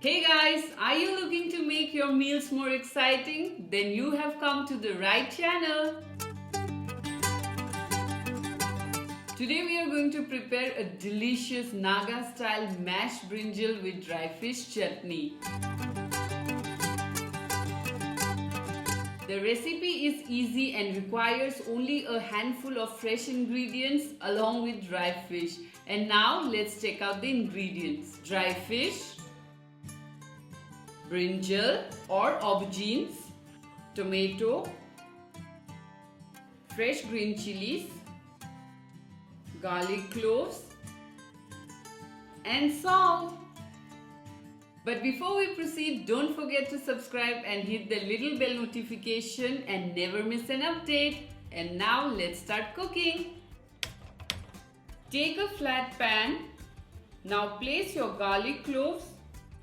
Hey guys, are you looking to make your meals more exciting? Then you have come to the right channel. Today we are going to prepare a delicious Naga style mashed brinjal with dry fish chutney. The recipe is easy and requires only a handful of fresh ingredients along with dry fish. And now let's check out the ingredients. Dry fish, brinjal or aubergines, tomato, fresh green chilies, garlic cloves and salt. But before we proceed, don't forget to subscribe and hit the little bell notification and never miss an update. And now let's start cooking. Take a flat pan. Now place your garlic cloves,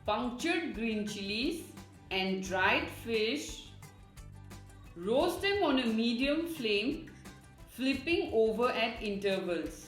punctured green chilies and dried fish. Roast them on a medium flame, flipping over at intervals.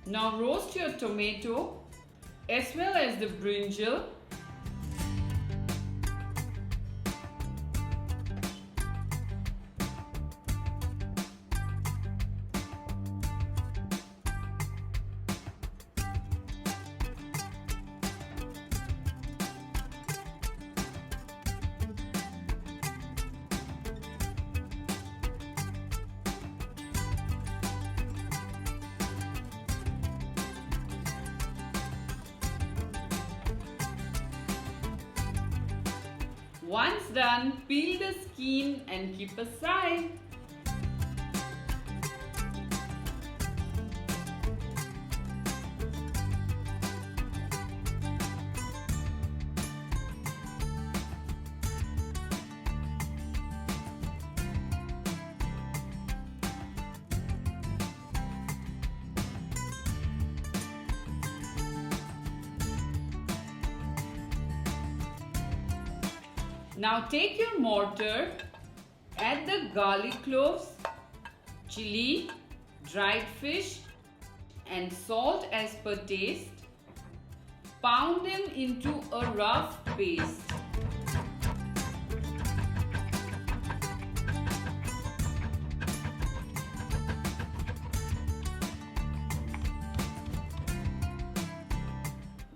Now roast your tomato as well as the brinjal. Once done, peel the skin and keep aside. Now take your mortar, add the garlic cloves, chili, dried fish and salt as per taste. Pound them into a rough paste.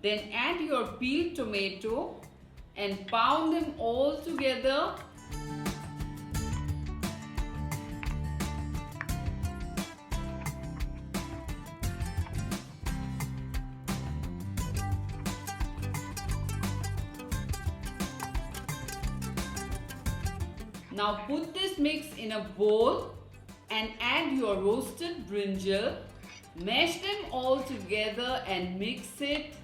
Then add your peeled tomato and pound them all together. Now put this mix in a bowl and add your roasted brinjal. Mash them all together and mix it.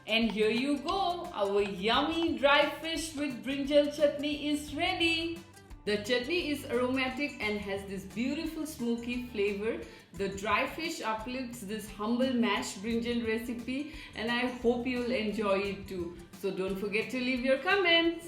And here you go, our yummy dry fish with brinjal chutney is ready. The chutney is aromatic and has this beautiful smoky flavor. The dry fish uplifts this humble mashed brinjal recipe and I hope you'll enjoy it too. So don't forget to leave your comments.